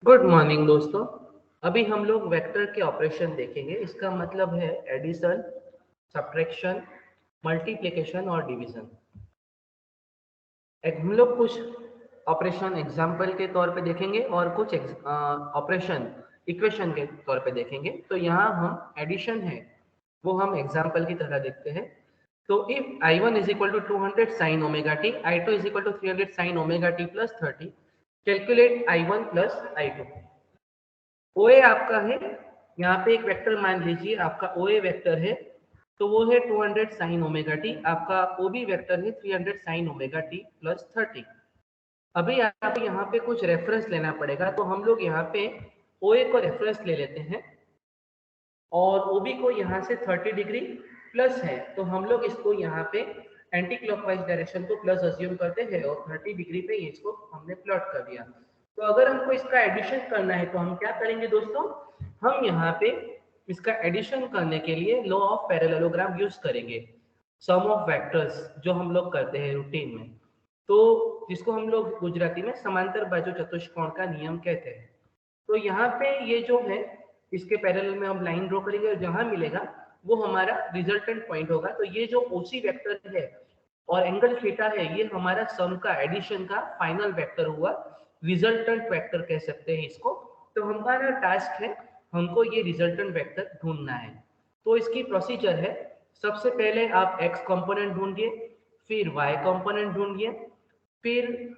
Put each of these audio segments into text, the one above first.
Good morning दोस्तों। अभी हम लोग वेक्टर के ऑपरेशन देखेंगे। इसका मतलब है एडिशन, सब्ट्रैक्शन, मल्टीप्लिकेशन और डिवीजन। हम लोग कुछ ऑपरेशन एग्जाम्पल के तौर पे देखेंगे और कुछ ऑपरेशन इक्वेशन के तौर पे देखेंगे। तो यहाँ हम एडिशन है वो हम एग्जाम्पल की तरह देखते हैं। तो if I1 is equal to 200 sine omega t, I2 is equal to 300 sine omega t plus 30, calculate I1 plus I2। OA आपका है, यहाँ पे एक वेक्टर मान लीजिए आपका OA वेक्टर है, तो वो है 200 साइन ओमेगा टी। आपका OB वेक्टर है 300 साइन ओमेगा टी प्लस 30। अभी आपको यहाँ पे कुछ रेफरेंस लेना पड़ेगा, तो हम लोग यहाँ पे OA को रेफरेंस ले लेते हैं और OB को यहाँ से 30 डिग्री प्लस है, तो हम लोग इसको यहाँ पे एंटी क्लॉकवाइज डायरेक्शन को प्लस अज्यूम करते हैं और 30 डिग्री पे इसको हमने प्लॉट कर दिया। तो अगर हमको इसका एडिशन करना है तो हम क्या करेंगे दोस्तों, हम यहाँ पे इसका एडिशन करने के लिए लॉ ऑफ पैरेललोग्राम यूज करेंगे, सम ऑफ वेक्टर्स जो हम लोग करते हैं रूटीन में, तो जिसको हम लोग गुजराती में समांतर बाजू चतुष्कोण का नियम कहते हैं। तो यहाँ पे ये जो है इसके पैरेलल में हम लाइन ड्रॉ करेंगे और जहां मिलेगा वो हमारा रिजल्टेंट पॉइंट होगा। तो ये जो OC वेक्टर है और एंगल थीटा है, ये हमारा सम का एडिशन का फाइनल वेक्टर हुआ, रिजल्टेंट वेक्टर कह सकते हैं इसको। तो हमारा टास्क है, हमको ये रिजल्टेंट वेक्टर ढूंढना है। तो इसकी प्रोसीजर है, सबसे पहले आप x कंपोनेंट ढूंढिए, फिर y कंपोनेंट ढूंढिए, फिर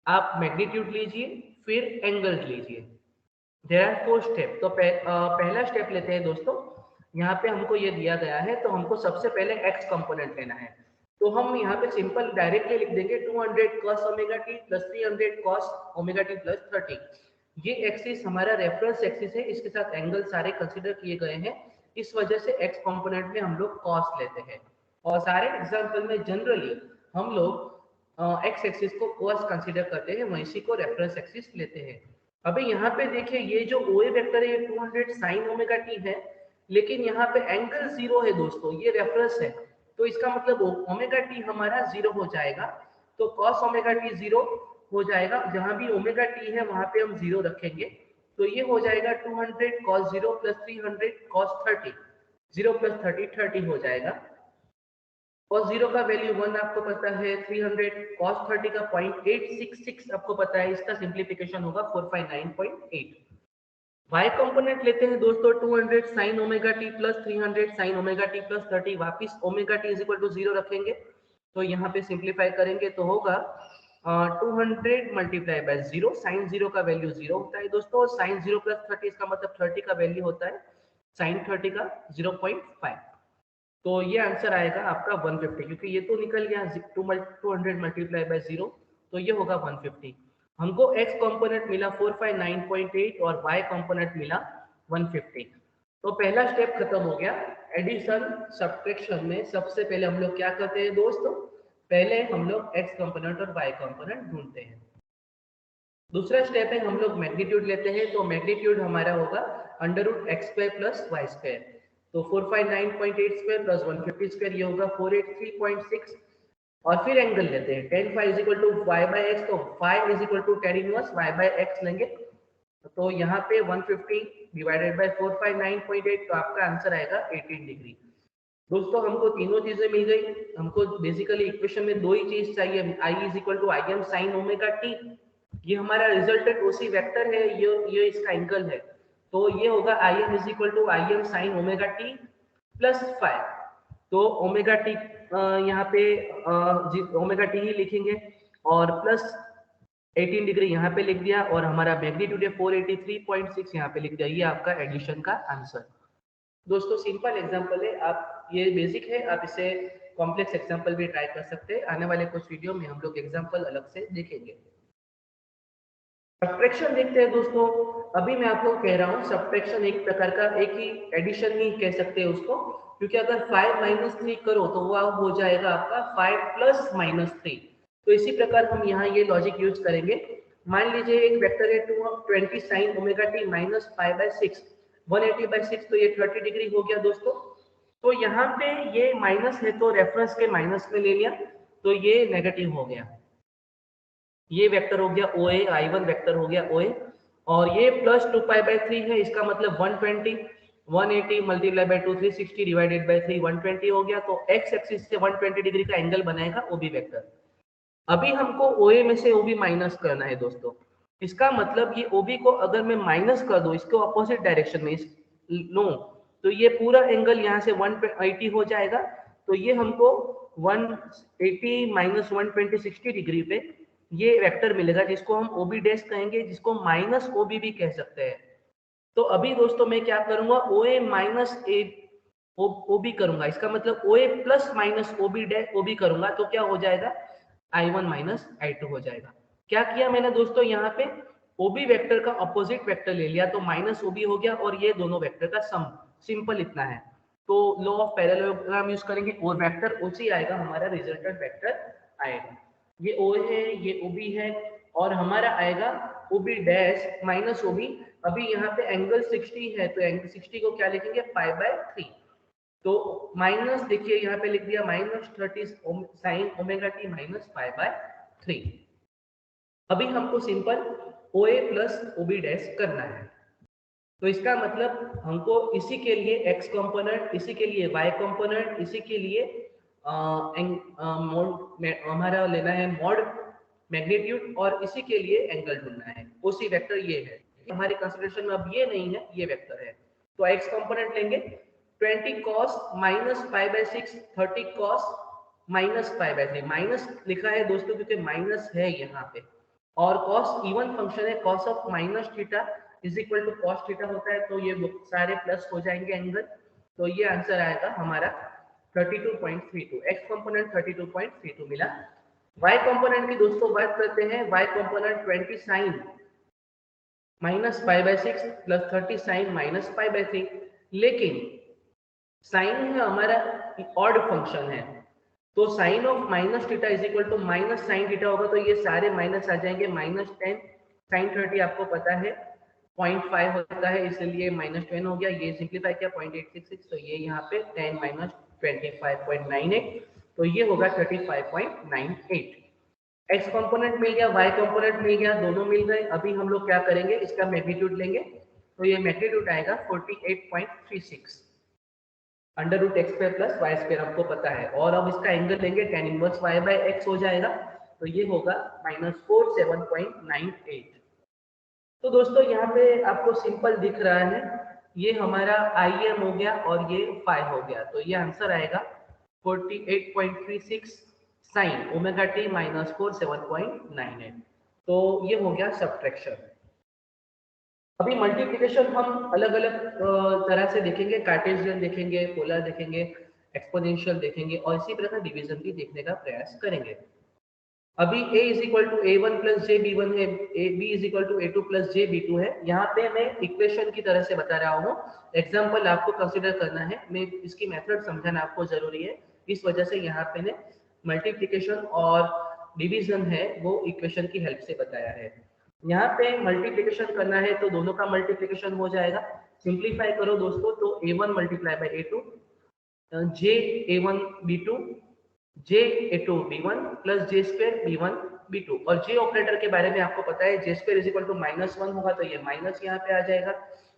आप मैग्नीट्यूड लीजिए, फिर एंगल लीजिए। There are 4 step. तो पहला स्टेप लेते हैं दोस्तों। यहाँ पे हमको ये दिया गया है, तो हमको सबसे पहले x कंपोनेंट लेना है। तो हम यहाँ पे सिंपल डायरेक्टली लिख देंगे 200 cos omega t plus 300 cos omega t plus 30। ये एक्सिस हमारा रेफरेंस एक्सिस है, इसके साथ एंगल सारे कंसीडर किए गए हैं, इस वजह से x कंपोनेंट में हम लोग cos लेते हैं। और सारे एग्जाम्पल में जनरली हम लोग एक्स एक्सिस को cos कंसीडर करते हैं, वहीं को रेफरेंस एक्सिस लेते हैं। अभी यहाँ पे देखिए ये जो OA वेक्टर है ये 200 साइन ओमेगा टी है, लेकिन यहाँ पे एंगल 0 है दोस्तों, ये रेफरेंस है, तो इसका मतलब ओमेगा टी हमारा 0 हो जाएगा। तो cos ओमेगा टी 0 हो जाएगा, जहां भी ओमेगा टी है वहां पे हम 0 रखेंगे, तो ये हो जाएगा 200 cos 0 प्लस 300 cos 30, 0 प्लस 30 30 हो जाएगा। cos 0 का वैल्यू 1 आपको पता है, 300 cos 30 का 0.866 आपको पता है, इसका सिंप्लीफिकेशन होगा 459.8। y कंपोनेंट लेते हैं दोस्तों 200 sin omega t plus 300 sin omega t plus 30, वापिस omega t is equal to 0 रखेंगे, तो यहाँ पे सिंप्लीफाई करेंगे तो होगा 200 मल्टीप्लाई बाय 0, साइन 0 का वैल्यू 0 होता है दोस्तों, और साइन 0 प्लस 30 इसका मतलब 30 का वैल्यू होता है साइन 30 का 0.5। तो ये आंसर आएगा आपका 150, क्योंकि ये तो निकल गया 200 मल्टीप्लाई बाय 0, तो ये होगा 150। हमको x कंपोनेंट मिला 459.8 और y कंपोनेंट मिला 150। तो पहला स्टेप खत्म हो गया। एडिशन सब्ट्रैक्शन में सबसे पहले हम लोग क्या करते हैं दोस्तों, पहले हम लोग x कंपोनेंट और y कंपोनेंट ढूंढते हैं। दूसरा स्टेप है हम लोग मैग्नीट्यूड लेते हैं, तो मैग्नीट्यूड हमारा होगा √x² प्लस वाई स्क्वायर। तो 459.8 स्क्वायर प्लस 150 स्क्वायर, ये होगा 483.6। और फिर एंगल लेते हैं, tan phi is equal to Y by X, तो phi is equal to tan inverse Y by X लेंगे, तो यहाँ पे 150 डिवाइडेड बाय 459.8, तो आपका आंसर आएगा 18 डिग्री। दोस्तों हमको तीनों चीजें मिल गई। हमको बेसिकली इक्वेशन में दो ही चीज चाहिए, I is equal to I m sine omega t, ये हमारा रिजल्टेंट OC वेक्टर है, ये इसका एंगल है, तो ये होगा I m is equal to I m sine omega t plus 5। तो ओमेगा टी यहाँ पे ओमेगा टी ही लिखेंगे और प्लस 18 डिग्री यहाँ पे लिख दिया, और हमारा मैग्नीट्यूड है 483.6 यहाँ पे लिख दिया। ये आपका एडिशन का आंसर। दोस्तों सिंपल एग्जांपल है, आप ये बेसिक है, आप इसे कॉम्प्लेक्स एग्जांपल भी ट्राई कर सकते हैं। आने वाले कुछ वीडियो में हम लोग एग्जांपल अलग से देखेंगे। सब्ट्रैक्शन देखते हैं दोस्तों। अभी मैं आपको कह रहा हूँ सब्ट्रैक्शन एक प्रकार का, एक ही एडिशन ही कह सकते हैं उसको, क्योंकि अगर 5 - 3 करो तो वो हो जाएगा आपका 5 प्लस -3। तो इसी प्रकार हम यहाँ ये लॉजिक यूज करेंगे। मान लीजिए एक वेक्टर है 20 साइन ओमेगा टी माइनस 5/6, 180/6, तो ये 30 डिग्री हो गया दोस्तों। तो यहाँ पे ये माइनस है तो रेफरेंस के माइनस में ले लिया, तो ये नेगेटिव हो गया। ये वेक्टर हो गया OA, I1 वेक्टर हो गया OA, और ये प्लस 2π/3 है, इसका मतलब 120, 180 मल्टीप्लाई बाय 2 360 डिवाइडेड बाय 3 120 हो गया। तो एक्स एक्सिस से 120 डिग्री का एंगल बनाएगा ओबी वेक्टर। अभी हमको OA में से OB माइनस करना है दोस्तों। इसका मतलब ये OB को अगर मैं माइनस कर दूं इसके ऑपोजिट डायरेक्शन में लो, तो ये पूरा एंगल यहाँ से 180 हो जाएगा। तो ये हमको 180 माइनस 120 60 डिग्री पे ये वेक्टर मिलेगा, जिसको हम OB डैश कहेंगे, जिसको माइनस OB भी कह सकते हैं। तो अभी दोस्तों मैं क्या करूंगा, OA माइनस OB करूंगा, इसका मतलब OA प्लस माइनस OB करूंगा, तो क्या हो जाएगा, I1 माइनस I2 हो जाएगा। क्या किया मैंने दोस्तों, यहाँ पे OB वेक्टर का अपोजिट वेक्टर ले लिया, तो माइनस OB हो गया और ये दोनों वेक्टर का सम, सिंपल इतना है। तो लॉ ऑफ पैरेललोग्राम यूज करेंगे और वेक्टर OC आएगा, हमारा रिजल्टेंट वेक्टर आएगा। ये O है, ये OB है, और हमारा आएगा OB डैश माइनस OB। अभी यहाँ पे एंगल 60 है, तो एंगल 60 को क्या लिखेंगे, π/3। तो माइनस देखिए यहाँ पे लिख दिया -30 साइन ओमेगा टी माइनस π/3। अभी हमको simple OA plus OB dash करना है। तो इसका मतलब हमको इसी के लिए x कंपोनेंट, इसी के लिए y कंपोनेंट, इसी के लिए हमारा लेना है मॉड मैग्नीट्यूड, और इसी के लिए एंगल ढूंढना है। OC वेक्टर ये है, हमारे कंसीडरेशन में अब ये नहीं है, ये वेक्टर है। तो x कंपोनेंट लेंगे 20 cos minus π/6, 30 cos minus π/3। Minus लिखा है दोस्तों क्योंकि माइनस है यहाँ पे, और cos इवन फंक्शन है, cos of minus theta is equal to cos theta होता है, तो ये सारे प्लस हो जाएंगे एंगल। तो ये आंसर आएगा हमारा 32.32, x कंपोनेंट 32.32 मिला। y कंपोनेंट की दोस्तों बात करते हैं। y component 20 sine minus π/6 plus 30 sine minus π/3, लेकिन साइन है हमारा ऑड फंक्शन है, तो sine of minus theta is equal to minus sine theta होगा, तो ये सारे माइनस आ जाएंगे। -10 साइन 30 आपको पता है 0.5 होता है, इसलिए -10 हो गया। ये सिंप्लीफाई किया 0.866, तो ये यहाँ पे 10 माइनस 25.98, तो ये होगा 35.98। एक्स कंपोनेंट मिल गया, वाई कंपोनेंट मिल गया, दोनों मिल गए। अभी हम लोग क्या करेंगे, इसका मैग्नीट्यूड लेंगे, तो ये मैग्नीट्यूड आएगा 48.36 under root x square plus y square, आपको पता है। और अब इसका एंगल लेंगे, tan इनवर्स y/x हो जाएगा, तो ये होगा -47.98। तो दोस्तों यहाँ पे आपको सिंपल दिख रहा है, ये हमारा IM हो गया और ये फाई हो गया, तो ये आंसर आएगा 48.36 साइन ओमेगा टी माइनस 47.98। तो ये हो गया सब्ट्रैक्शन। अभी मल्टीप्लिकेशन हम अलग अलग तरह से देखेंगे, कार्टेशियन देखेंगे, पोलर देखेंगे, एक्सपोनेंशियल देखेंगे, और इसी प्रकार डिवीजन भी देखने का प्रयास करेंगे। अभी a is equal to a1 plus j b1 है, b is equal to a2 plus j b2 है। यहाँ पे मैं इक्वेशन की तरह से बता रहा हूँ, एग्जाम्पल आपको कंसिडर करना है, मैं इसकी मेथड समझाना आपको जरूरी है, इस वजह से यहाँ पे ने मल्टीप्लिकेशन और डिवीजन है वो इक्वेशन की हेल्प से बताया है। यहाँ पे मल्टीप्लिकेशन करना है तो दोनों का मल्टीप्लिकेशन हो जाएगा, सिंप्लीफाई करो दोस्तों, तो a1 multiply by a2, J a1 b2 J a2 b1 plus J square b1 b2, और जे ऑपरेटर के बारे में आपको पता है, j square is equal to -1 होगा, तो ये माइनस यहाँ पे आ जाएगा।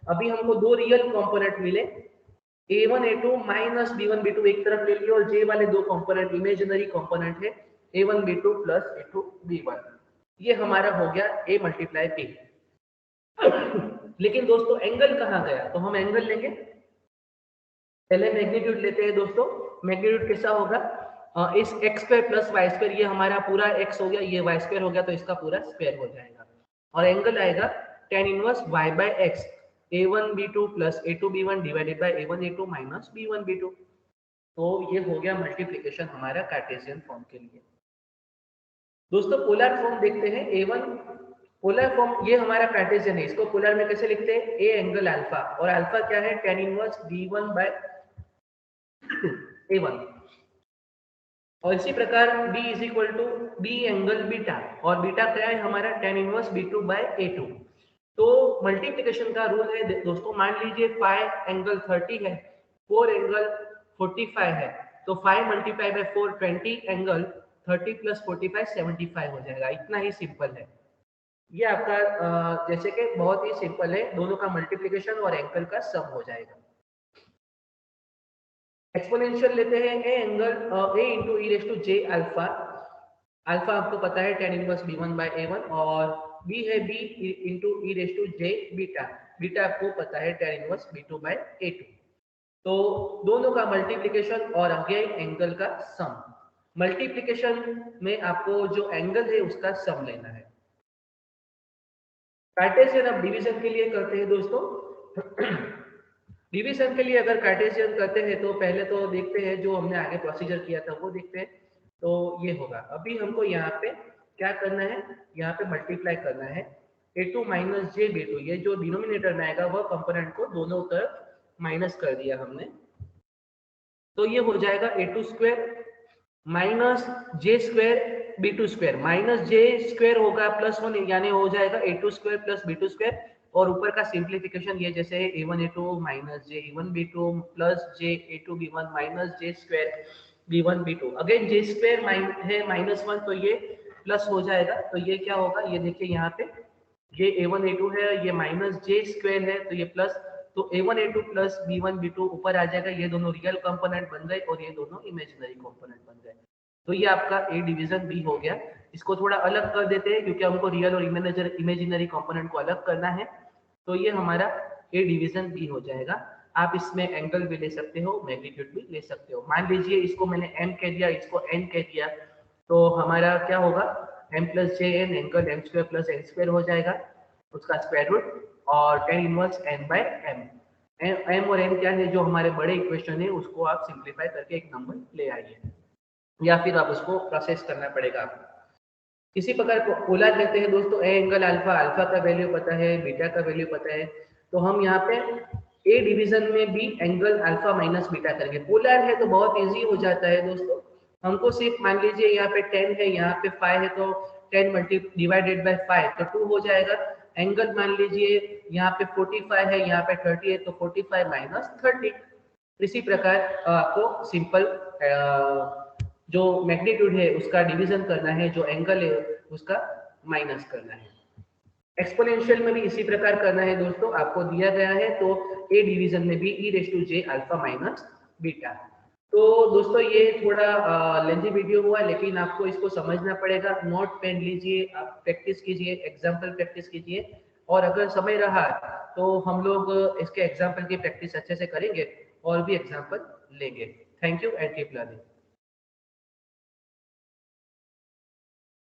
अभी हमको दो रियल कंपोनेंट मिले, a1 a2 minus b1 b2 एक तरफ ले लिए, और जे वाले दो कंपोनेंट इमेजिनरी कंपोनेंट है a1 b2 plus a2 b1, ये हमारा हो गया a मल्टीप्लाई b। लेकिन दोस्तों एंगल कहाँ गया, तो हम एंगल लेंगे, पहले मैग्नीट्यूड लेते हैं दोस्तों। मैग्नीट्यूड कैसा होगा, इस x square plus y square, ये हमारा पूरा x हो गया, ये y स्क्वायर हो गया, तो इसका पूरा स्क्वायर हो जाएगा, और एंगल आएगा tan inverse y/x a1 b2 plus a2 b1 divided by a1 a2 minus b1 b2। तो ये हो गया मल्टीप्लिकेशन हमारा कार्टेशियन फॉर्म के लिए। दोस्तों पोलर फॉर्म देखते हैं, a1 पोलर फॉर्म ये हमारा कार्टेशियन है, इसको पोलर में कैसे लिखते हैं, a एंगल अल्फा, और अल्फा क्या है, tan inverse b1 bye a1, और इसी प्रकार b is equal to b angle beta, और बीटा क्या है हमारा tan inverse b2 bye a2। तो मल्टीप्लिकेशन का रूल है दोस्तों, मान लीजिए फाई एंगल 30 है, 4 एंगल 45 है, तो 5 मल्टीप्लाई बाय 4 20 एंगल 30 प्लस 45 75 हो जाएगा, इतना ही सिंपल है। ये आपका जैसे कि बहुत ही सिंपल है, दोनों का मल्टीप्लिकेशन और एंगल का सम हो जाएगा। एक्सपोनेंशियल लेते हैं a angle a into e raise to J alpha. Alpha आपको पता है tan inverse b1 bye a1 और b है b into e raise to j beta. Beta आपको पता है tan inverse b2 bye a2। तो दोनों का मल्टीप्लिकेशन और अगेन एंगल का सम। मल्टीप्लिकेशन में आपको जो एंगल है उसका सम लेना है। कार्टेशियन अब डिवीजन के लिए करते हैं दोस्तों। डिवीजन के लिए अगर कार्टेशियन करते हैं तो पहले तो देखते हैं जो हमने आगे प्रोसीजर किया था वो देखते हैं। तो ये होगा, अभी हमको यहाँ पे क्या करना है, यहाँ पे मल्टीप्लाई करना है a2 माइनस जे b2। ये जो डिनोमिनेटर में आएगा वह कंपोनेंट को दोनों तरफ माइनस कर दिया हमने। तो ये हो जाएगा a2 square minus J square b2 square, minus J square होगा प्लस 1 यानी हो जाएगा a2 square plus b2 square. और ऊपर का सिंप्लीफिकेशन ये जैसे है a1 a2 माइनस जे a1 b2 प्लस जे a2 b1 minus J square b1 b2। Again J square है -1 तो ये प्लस हो जाएगा। तो ये क्या होगा, ये देखिए यहाँ पे ये a1 a2 है, ये माइनस जे स्क्वायर है तो ये प्लस। तो a1 a2 plus b1 b2 ऊपर आ जाएगा, ये दोनों रियल कंपोनेंट बन गए और ये दोनों इमेजिनरी कंपोनेंट बन गए। तो ये आपका ए डिवीजन बी हो गया। इसको थोड़ा अलग कर देते हैं क्योंकि हमको रियल और इमेजिनरी कंपोनेंट को अलग करना है। तो ये हमारा ए डिवीजन बी हो जाएगा। आप इसमें एंगल भी ले सकते हो, मैग्नीट्यूड भी ले सकते हो। मान लीजिए इसको मैंने m कह दिया, इसको n कह दिया, तो हमारा क्या होगा m plus j n, angle m square plus n square हो जाएगा, उसका स्क्वायर रूट और tan inverse n by m। m और n क्या है, जो हमारे बड़े इक्वेशन है उसको आप सिंप्लीफाई करके एक नंबर ले आइए या फिर आप उसको प्रोसेस करना पड़ेगा आपको। इसी प्रकार पोलर लेते हैं दोस्तों, ए एंगल अल्फा, अल्फा का वैल्यू पता है, बीटा का वैल्यू पता है। तो हम यहाँ पे ए डिवीजन में भी एंगल अल्फा माइनस बीटा करेंगे। पोलर है तो बहुत इजी हो जाता है दोस्तों। हमको सिर्फ मान लीजिए यहाँ पे 10 है, यहाँ पे 5 है, तो 10 मल्टी डिवाइडेड बाय 5 तो 2 हो जाएगा। एंगल मान लीजिए यहाँ पे 45 है, यहाँ पे 30 है, तो 45 माइनस 30। इसी प्रकार आपको सिंपल जो मैग्नीट्यूड है उसका डिवीजन करना है, जो एंगल है उसका माइनस करना है। एक्सपोनेंशियल में भी इसी प्रकार करना है दोस्तों, आपको दिया गया है तो ए डिवीजन में भी E raise to J alpha minus beta. तो दोस्तों ये थोड़ा लेंथी वीडियो हुआ, लेकिन आपको इसको समझना पड़ेगा। नोट पेन लीजिए, आप प्रैक्टिस कीजिए, एग्जाम्पल प्रैक्टिस कीजिए, और अगर समय रहा तो हम लोग इसके एग्जाम्पल की प्रैक्टिस अच्छे से करेंगे और भी एग्जाम्पल लेंगे। Thank you and keep learning.